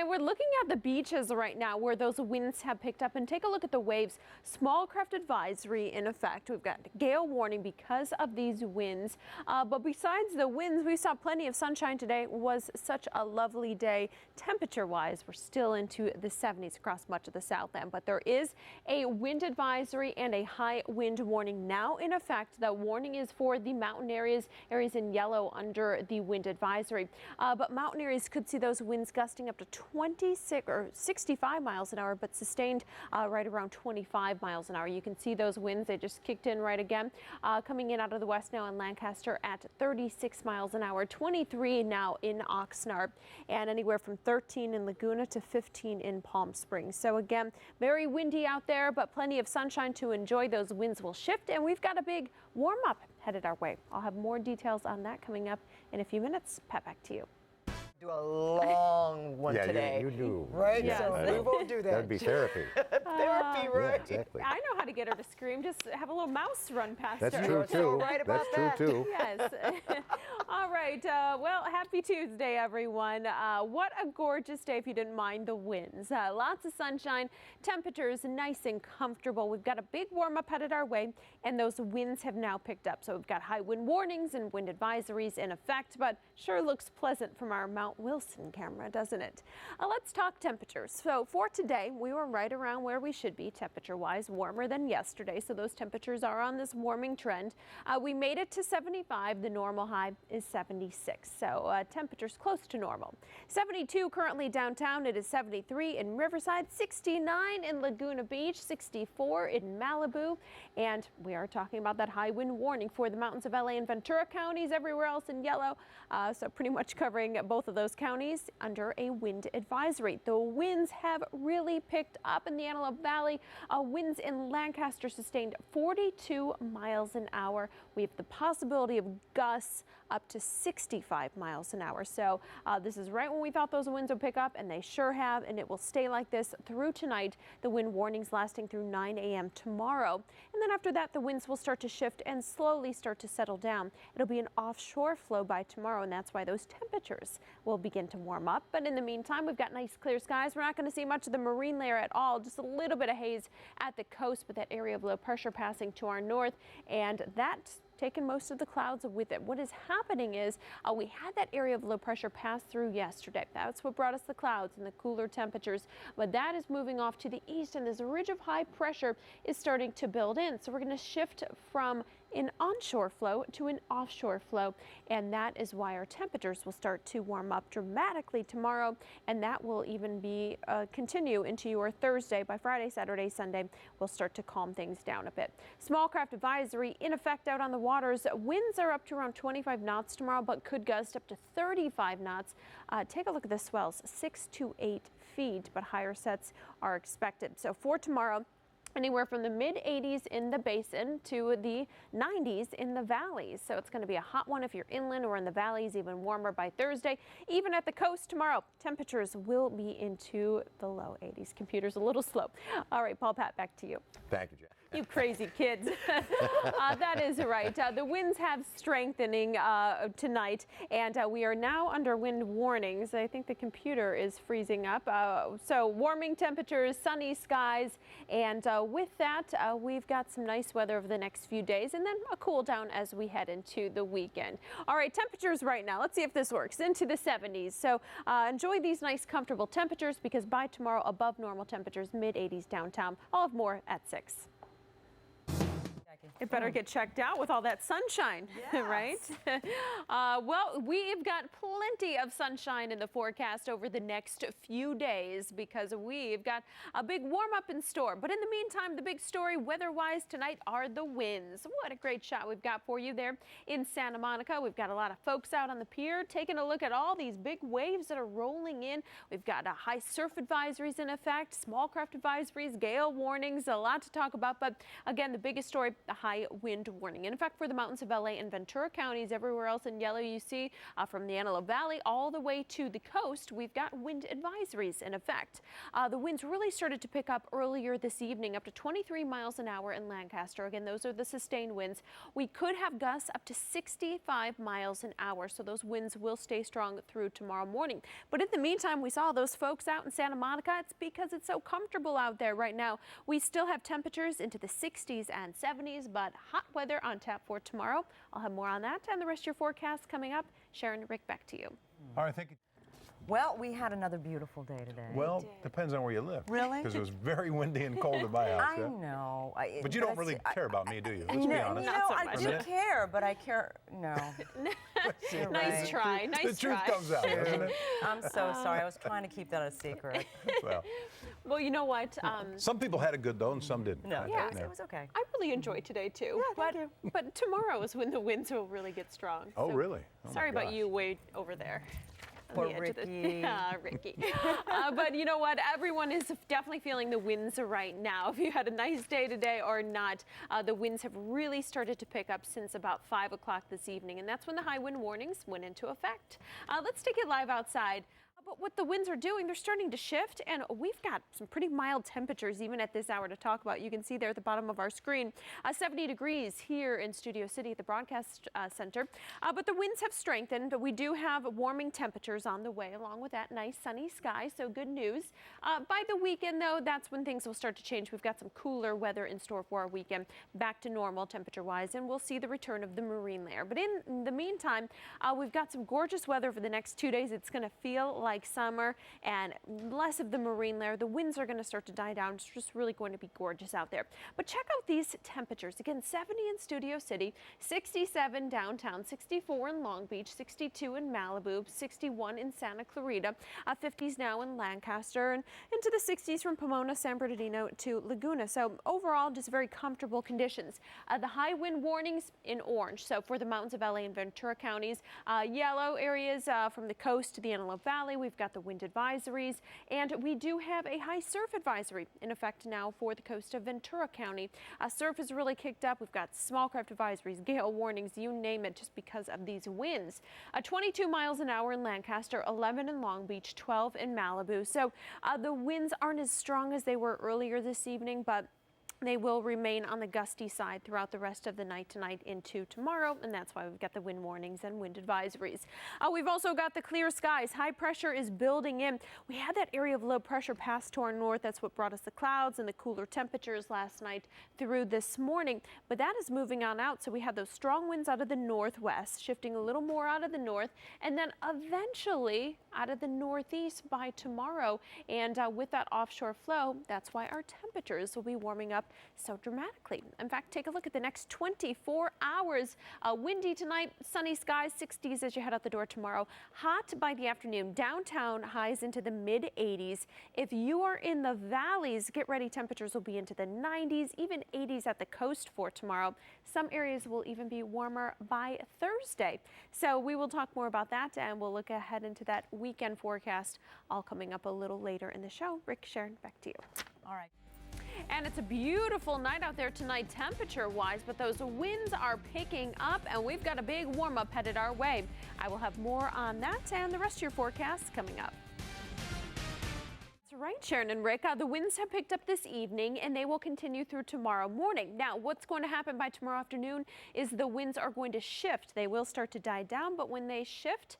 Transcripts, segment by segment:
We're looking at the beaches right now where those winds have picked up, and take a look at the waves. Small craft advisory in effect. We've got gale warning because of these winds. But besides the winds, we saw plenty of sunshine today. It was such a lovely day. Temperature-wise, we're still into the 70s across much of the Southland, but there is a wind advisory and a high wind warning now in effect. The warning is for the mountain areas in yellow under the wind advisory. But mountain areas could see those winds gusting up to 26 or 65 miles an hour, but sustained right around 25 miles an hour. You can see those winds. They just kicked in right again, coming in out of the west now in Lancaster at 36 miles an hour, 23 now in Oxnard, and anywhere from 13 in Laguna to 15 in Palm Springs. So again, very windy out there, but plenty of sunshine to enjoy. Those winds will shift, and we've got a big warm up headed our way. I'll have more details on that coming up in a few minutes. Pat, back to you. Do a long one today. You do. Right? Yes. So we won't do that. That'd be therapy. Therapy, right? Yeah, exactly. I know how to get her to scream. Just have a little mouse run past her. That's true, too. So right about That's true, too. Yes. All right. Well, happy Tuesday, everyone. What a gorgeous day if you didn't mind the winds. Lots of sunshine. Temperatures nice and comfortable. We've got a big warm up headed our way, and those winds have now picked up. So we've got high wind warnings and wind advisories in effect, but sure looks pleasant from our Mount Wilson camera, doesn't it? Let's talk temperatures. So for today, we were right around where we should be temperature-wise, warmer than yesterday. So those temperatures are on this warming trend. We made it to 75. The normal high is 76. So temperatures close to normal. 72 currently downtown. It is 73 in Riverside, 69 in Laguna Beach, 64 in Malibu. And we are talking about that high wind warning for the mountains of LA and Ventura counties, everywhere else in yellow. So pretty much covering both of those counties under a wind advisory. The winds have really picked up in the Antelope Valley. Winds in Lancaster sustained 42 miles an hour. We have the possibility of gusts up to 65 miles an hour. So this is right when we thought those winds would pick up, and they sure have, and it will stay like this through tonight. The wind warnings lasting through 9 a.m. tomorrow. And then after that, the winds will start to shift and slowly start to settle down. It'll be an offshore flow by tomorrow, and that's why those temperatures will begin to warm up. But in the meantime, we've got nice clear skies. We're not going to see much of the marine layer at all, just a little bit of haze at the coast, but that area of low pressure passing to our north, and that's taken most of the clouds with it. What is happening is we had that area of low pressure pass through yesterday. That's what brought us the clouds and the cooler temperatures, but that is moving off to the east, and this ridge of high pressure is starting to build in. So we're going to shift from an onshore flow to an offshore flow, and that is why our temperatures will start to warm up dramatically tomorrow, and that will even be continue into your Thursday. By Friday, Saturday, Sunday, we'll start to calm things down a bit. Small craft advisory in effect out on the waters. Winds are up to around 25 knots tomorrow, but could gust up to 35 knots. Take a look at the swells, 6 to 8 feet, but higher sets are expected. So for tomorrow, anywhere from the mid-80s in the basin to the 90s in the valleys. So it's going to be a hot one if you're inland or in the valleys, even warmer by Thursday. Even at the coast tomorrow, temperatures will be into the low 80s. Computer's a little slow. All right, Paul, Pat, back to you. Thank you, Jack. You crazy kids. That is right. The winds have strengthening tonight, and we are now under wind warnings. I think the computer is freezing up. So warming temperatures, sunny skies, and with that, we've got some nice weather over the next few days, and then a cool down as we head into the weekend. All right, temperatures right now. Let's see if this works. Into the 70s. So enjoy these nice, comfortable temperatures, because by tomorrow, above normal temperatures, mid-80s downtown. I'll have more at 6. It better get checked out with all that sunshine, right? Well, we've got plenty of sunshine in the forecast over the next few days, because we've got a big warm up in store. But in the meantime, the big story weather-wise tonight are the winds. What a great shot we've got for you there in Santa Monica. We've got a lot of folks out on the pier taking a look at all these big waves that are rolling in. We've got high surf advisories in effect, small craft advisories, gale warnings, a lot to talk about. But again, the biggest story, the high wind warning. And in fact, for the mountains of LA and Ventura counties, everywhere else in yellow you see from the Antelope Valley all the way to the coast, we've got wind advisories in effect. The winds really started to pick up earlier this evening, up to 23 miles an hour in Lancaster. Again, those are the sustained winds. We could have gusts up to 65 miles an hour, so those winds will stay strong through tomorrow morning. But in the meantime, we saw those folks out in Santa Monica. It's because it's so comfortable out there right now. We still have temperatures into the 60s and 70s, but hot weather on tap for tomorrow. I'll have more on that and the rest of your forecast coming up. Sharon, Rick, back to you. All right, thank you. Well, we had another beautiful day today. Well, depends on where you live. Really? Because it was very windy and cold at my house. I know. But you don't really care about me, do you? Let's no, be honest. Not so I much. do care, but I care. No. Nice right. try. Nice The truth try. comes out, doesn't it? I'm so sorry. I was trying to keep that a secret. Well, you know what? Some people had it good, though, and some didn't. No, Yeah. it was okay. I really enjoyed today too. Yeah, thank you. But tomorrow is when the winds will really get strong. Oh, So really? Oh, my sorry about gosh. you way over there. on Poor the edge of the- Ricky. Ricky. But you know what? Everyone is definitely feeling the winds right now. If you had a nice day today or not, the winds have really started to pick up since about 5 o'clock this evening, and that's when the high wind warnings went into effect. Let's take it live outside. But what the winds are doing, they're starting to shift, and we've got some pretty mild temperatures even at this hour to talk about. You can see there at the bottom of our screen, 70 degrees here in Studio City at the Broadcast Center. But the winds have strengthened. We do have warming temperatures on the way, along with that nice sunny sky, so good news. By the weekend, though, that's when things will start to change. We've got some cooler weather in store for our weekend, back to normal temperature-wise, and we'll see the return of the marine layer. But in the meantime, we've got some gorgeous weather for the next 2 days. It's going to feel like summer and less of the marine layer. The winds are going to start to die down. It's just really going to be gorgeous out there. But check out these temperatures. Again, 70 in Studio City, 67 downtown, 64 in Long Beach, 62 in Malibu, 61 in Santa Clarita, 50s now in Lancaster, and into the 60s from Pomona, San Bernardino to Laguna. So overall, just very comfortable conditions. The high wind warnings in orange. So for the mountains of LA and Ventura counties, yellow areas from the coast to the Antelope Valley. We've got the wind advisories, and we do have a high surf advisory in effect now for the coast of Ventura County. Surf is really kicked up. We've got small craft advisories, gale warnings, you name it, just because of these winds. 22 miles an hour in Lancaster, 11 in Long Beach, 12 in Malibu. So the winds aren't as strong as they were earlier this evening, but they will remain on the gusty side throughout the rest of the night tonight into tomorrow, and that's why we've got the wind warnings and wind advisories. We've also got the clear skies. High pressure is building in. We had that area of low pressure pass to our north. That's what brought us the clouds and the cooler temperatures last night through this morning, but that is moving on out. So we have those strong winds out of the northwest, shifting a little more out of the north, and then eventually out of the northeast by tomorrow. And with that offshore flow, that's why our temperatures will be warming up so dramatically. In fact, take a look at the next 24 hours. Windy tonight, sunny skies, 60s as you head out the door tomorrow. Hot by the afternoon. Downtown highs into the mid 80s. If you are in the valleys, get ready. Temperatures will be into the 90s, even 80s at the coast for tomorrow. Some areas will even be warmer by Thursday. So we will talk more about that, and we'll look ahead into that weekend forecast, all coming up a little later in the show. Rick, Sharon, back to you. All right. And it's a beautiful night out there tonight temperature-wise, but those winds are picking up, and we've got a big warm-up headed our way. I will have more on that and the rest of your forecasts coming up. That's right, Sharon and Rick. The winds have picked up this evening, and they will continue through tomorrow morning. Now, what's going to happen by tomorrow afternoon is the winds are going to shift. They will start to die down, but when they shift,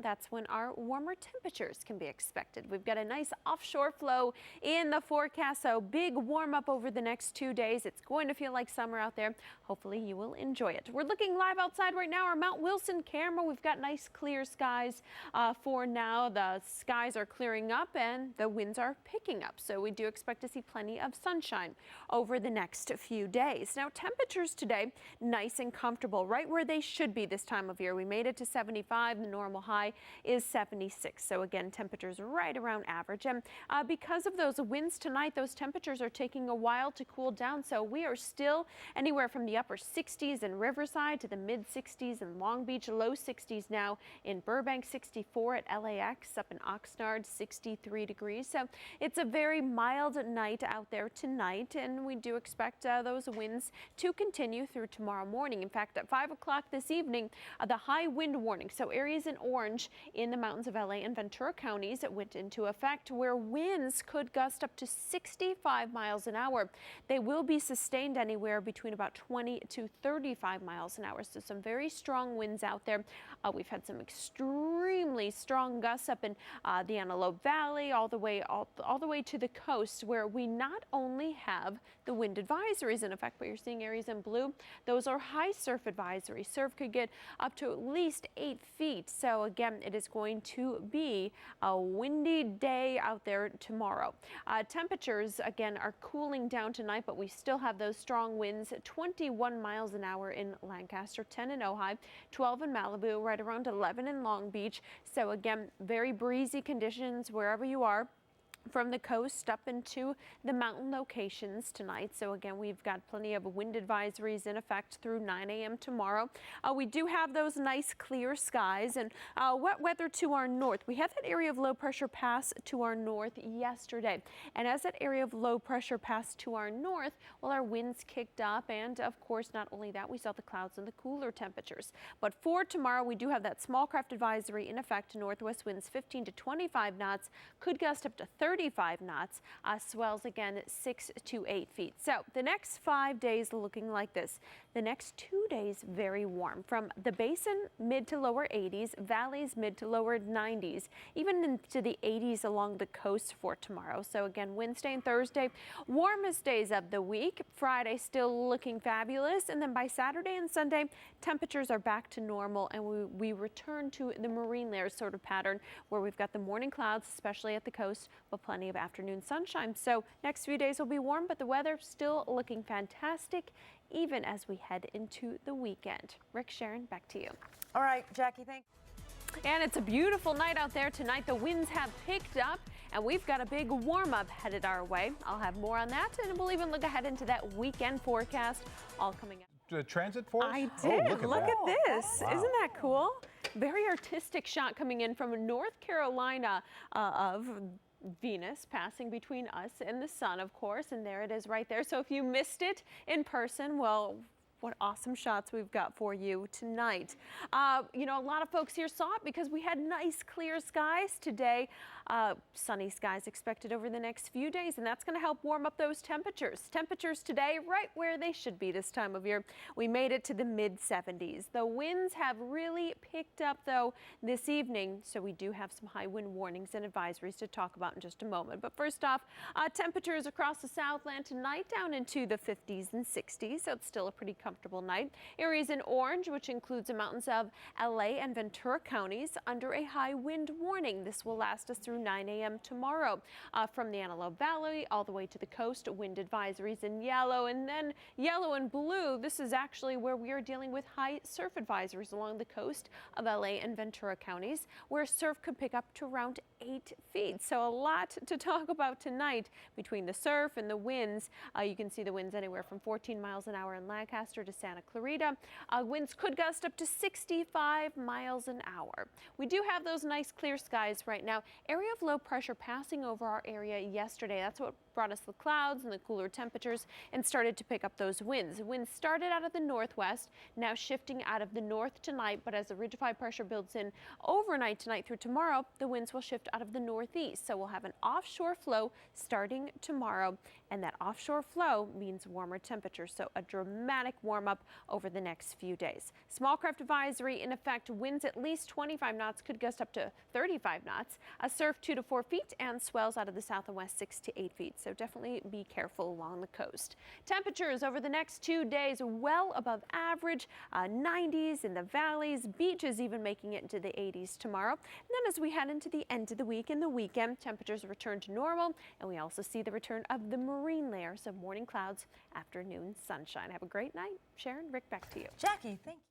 that's when our warmer temperatures can be expected. We've got a nice offshore flow in the forecast, so big warm up over the next 2 days. It's going to feel like summer out there. Hopefully you will enjoy it. We're looking live outside right now, our Mount Wilson camera. We've got nice clear skies for now. The skies are clearing up and the winds are picking up, so we do expect to see plenty of sunshine over the next few days. Now, temperatures today, nice and comfortable, right where they should be this time of year. We made it to 75, the normal actual high is 76. So again, temperatures right around average. And because of those winds tonight, those temperatures are taking a while to cool down. So we are still anywhere from the upper 60s in Riverside to the mid 60s in Long Beach, low 60s now in Burbank, 64 at LAX, up in Oxnard, 63 degrees. So it's a very mild night out there tonight, and we do expect those winds to continue through tomorrow morning. In fact, at 5 o'clock this evening, the high wind warning, so areas in orange in the mountains of LA and Ventura counties, went into effect, where winds could gust up to 65 miles an hour. They will be sustained anywhere between about 20 to 35 miles an hour. So some very strong winds out there. We've had some extremely strong gusts up in the Antelope Valley, all the way to the coast, where we not only have the wind advisories in effect, but you're seeing areas in blue. Those are high surf advisories. Surf could get up to at least 8 feet. So again, it is going to be a windy day out there tomorrow. Temperatures again are cooling down tonight, but we still have those strong winds, 21 miles an hour in Lancaster, 10 in Ojai, 12 in Malibu, right around 11 in Long Beach. So again, very breezy conditions wherever you are, from the coast up into the mountain locations tonight. So again, we've got plenty of wind advisories in effect through 9 a.m. tomorrow. We do have those nice clear skies and wet weather to our north. We had that area of low pressure pass to our north yesterday. And as that area of low pressure passed to our north, well, our winds kicked up. And of course, not only that, we saw the clouds and the cooler temperatures. But for tomorrow, we do have that small craft advisory in effect. Northwest winds 15 to 25 knots, could gust up to 35 knots, swells again 6 to 8 feet. So the next 5 days looking like this. The next 2 days very warm, from the basin mid to lower 80s, valleys mid to lower 90s, even into the 80s along the coast for tomorrow. So again, Wednesday and Thursday, warmest days of the week. Friday still looking fabulous, and then by Saturday and Sunday, temperatures are back to normal, and we return to the marine layers sort of pattern, where we've got the morning clouds, especially at the coast, but plenty of afternoon sunshine. So next few days will be warm, but the weather still looking fantastic even as we head into the weekend. Rick, Sharon, back to you. All right, Jackie, thanks. And it's a beautiful night out there tonight. The winds have picked up, and we've got a big warm-up headed our way. I'll have more on that, and we'll even look ahead into that weekend forecast, all coming up. Transit for us? I Oh, did. Look at this. Wow. Isn't that cool? Very artistic shot coming in from North Carolina of Venus passing between us and the sun, of course, and there it is right there. So if you missed it in person, well, what awesome shots we've got for you tonight. You know, a lot of folks here saw it because we had nice clear skies today. Sunny skies expected over the next few days, and that's going to help warm up those temperatures. Temperatures today right where they should be this time of year. We made it to the mid 70s. The winds have really picked up though this evening, so we do have some high wind warnings and advisories to talk about in just a moment. But first off, temperatures across the Southland tonight down into the 50s and 60s, so it's still a pretty comfortable night. Areas in orange, which includes the mountains of LA and Ventura counties, under a high wind warning. This will last us through 9 a.m. tomorrow. From the Antelope Valley all the way to the coast, wind advisories in yellow, and then yellow and blue. This is actually where we are dealing with high surf advisories along the coast of LA and Ventura counties, where surf could pick up to around 8 feet. So a lot to talk about tonight between the surf and the winds. You can see the winds anywhere from 14 miles an hour in Lancaster to Santa Clarita. Winds could gust up to 65 miles an hour. We do have those nice clear skies right now. Area of low pressure passing over our area yesterday. That's what brought us the clouds and the cooler temperatures and started to pick up those winds. Winds started out of the northwest, now shifting out of the north tonight, but as the ridge-of-high pressure builds in overnight tonight through tomorrow, the winds will shift out of the northeast. So we'll have an offshore flow starting tomorrow, and that offshore flow means warmer temperatures, so a dramatic warm-up over the next few days. Small craft advisory in effect. Winds at least 25 knots, could gust up to 35 knots. A surf 2 to 4 feet, and swells out of the south and west 6 to 8 feet. So definitely be careful along the coast. Temperatures over the next 2 days well above average, 90s in the valleys, beaches even making it into the 80s tomorrow. And then as we head into the end of the week and the weekend, temperatures return to normal, and we also see the return of the marine layers of morning clouds, afternoon sunshine. Have a great night. Sharon, Rick, back to you. Jackie, thank you.